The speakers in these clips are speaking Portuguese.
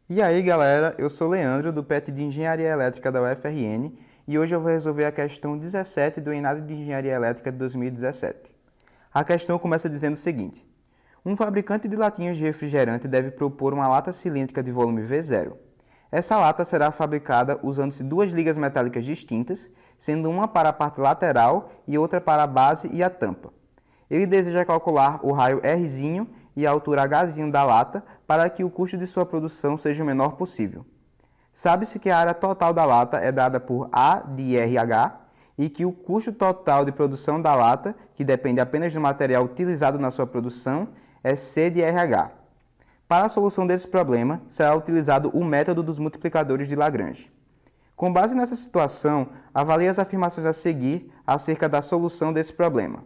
E aí galera, eu sou Leandro do PET de Engenharia Elétrica da UFRN e hoje eu vou resolver a questão 17 do ENAD de Engenharia Elétrica de 2017. A questão começa dizendo o seguinte: um fabricante de latinhas de refrigerante deve propor uma lata cilíndrica de volume V0. Essa lata será fabricada usando-se duas ligas metálicas distintas, sendo uma para a parte lateral e outra para a base e a tampa. Ele deseja calcular o raio Rzinho e a altura Hzinho da lata para que o custo de sua produção seja o menor possível. Sabe-se que a área total da lata é dada por A de RH e que o custo total de produção da lata, que depende apenas do material utilizado na sua produção, é C de RH. Para a solução desse problema, será utilizado o método dos multiplicadores de Lagrange. Com base nessa situação, avalie as afirmações a seguir acerca da solução desse problema.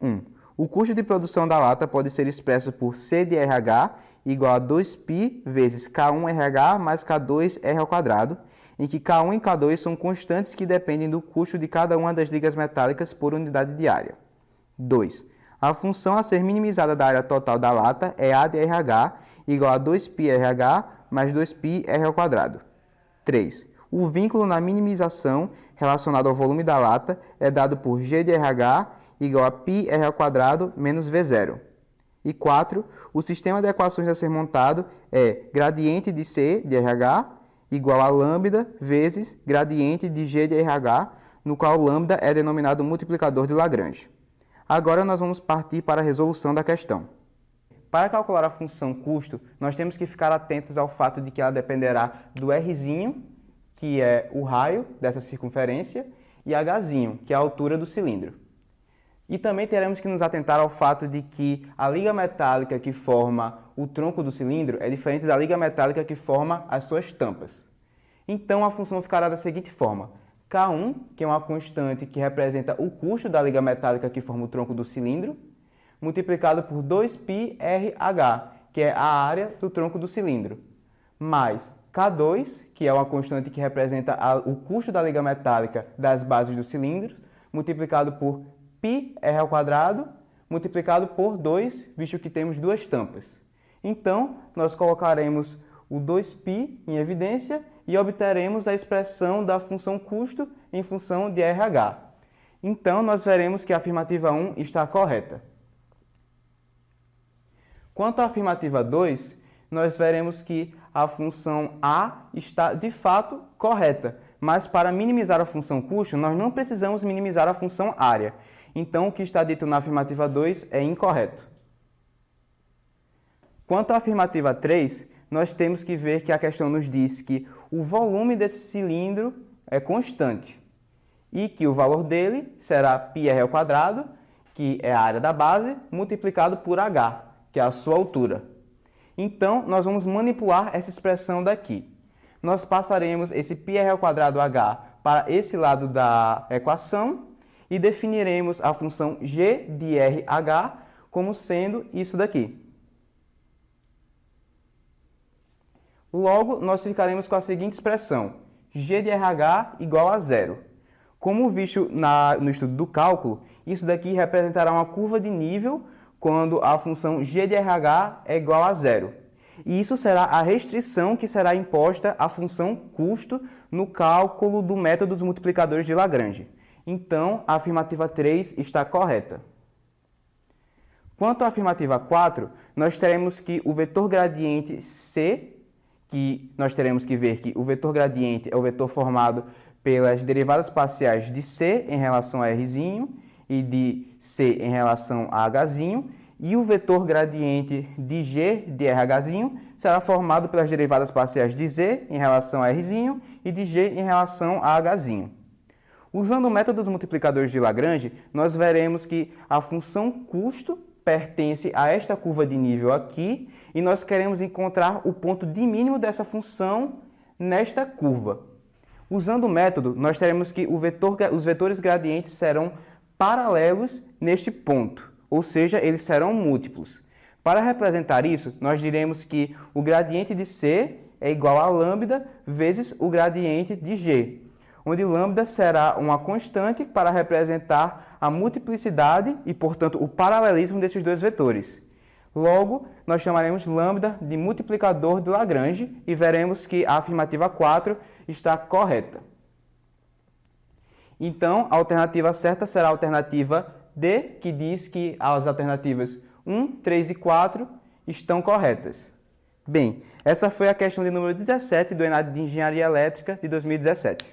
1. O custo de produção da lata pode ser expresso por C de RH igual a 2π vezes K1RH mais K2R ao quadrado, em que K1 e K2 são constantes que dependem do custo de cada uma das ligas metálicas por unidade de área. 2. A função a ser minimizada da área total da lata é A de RH igual a 2πRH mais 2πR ao quadrado. 3. O vínculo na minimização relacionado ao volume da lata é dado por G de RH igual a πr ao quadrado menos V0. E 4. O sistema de equações a ser montado é gradiente de C de RH igual a lambda vezes gradiente de G de RH, no qual lambda é denominado multiplicador de Lagrange. Agora nós vamos partir para a resolução da questão. Para calcular a função custo, nós temos que ficar atentos ao fato de que ela dependerá do Rzinho, que é o raio dessa circunferência, e Hzinho, que é a altura do cilindro. E também teremos que nos atentar ao fato de que a liga metálica que forma o tronco do cilindro é diferente da liga metálica que forma as suas tampas. Então a função ficará da seguinte forma: K1, que é uma constante que representa o custo da liga metálica que forma o tronco do cilindro, multiplicado por 2πRH, que é a área do tronco do cilindro, mais K2, que é uma constante que representa o custo da liga metálica das bases do cilindro, multiplicado por πr ao quadrado, multiplicado por 2, visto que temos duas tampas. Então, nós colocaremos o 2π em evidência e obteremos a expressão da função custo em função de RH. Então, nós veremos que a afirmativa 1 está correta. Quanto à afirmativa 2, nós veremos que a função A está de fato correta, mas para minimizar a função custo, nós não precisamos minimizar a função área. Então, o que está dito na afirmativa 2 é incorreto. Quanto à afirmativa 3, nós temos que ver que a questão nos diz que o volume desse cilindro é constante e que o valor dele será πr ao quadrado, que é a área da base, multiplicado por h, que é a sua altura. Então, nós vamos manipular essa expressão daqui. Nós passaremos esse πr ao quadrado h para esse lado da equação e definiremos a função g de RH como sendo isso daqui. Logo, nós ficaremos com a seguinte expressão: g de RH igual a zero. Como visto no estudo do cálculo, isso daqui representará uma curva de nível quando a função g de RH é igual a zero. E isso será a restrição que será imposta à função custo no cálculo do método dos multiplicadores de Lagrange. Então, a afirmativa 3 está correta. Quanto à afirmativa 4, nós teremos que o vetor gradiente C, que nós teremos que ver que o vetor gradiente é o vetor formado pelas derivadas parciais de C em relação a Rzinho e de C em relação a Hzinho, e o vetor gradiente de G de RHzinho será formado pelas derivadas parciais de Z em relação a Rzinho e de G em relação a Hzinho. Usando o método dos multiplicadores de Lagrange, nós veremos que a função custo pertence a esta curva de nível aqui e nós queremos encontrar o ponto de mínimo dessa função nesta curva. Usando o método, nós teremos que os vetores gradientes serão paralelos neste ponto, ou seja, eles serão múltiplos. Para representar isso, nós diremos que o gradiente de C é igual a lambda vezes o gradiente de G, onde lambda será uma constante para representar a multiplicidade e, portanto, o paralelismo desses dois vetores. Logo, nós chamaremos lambda de multiplicador de Lagrange e veremos que a afirmativa 4 está correta. Então, a alternativa certa será a alternativa D, que diz que as alternativas 1, 3 e 4 estão corretas. Bem, essa foi a questão de número 17 do ENAD de Engenharia Elétrica de 2017.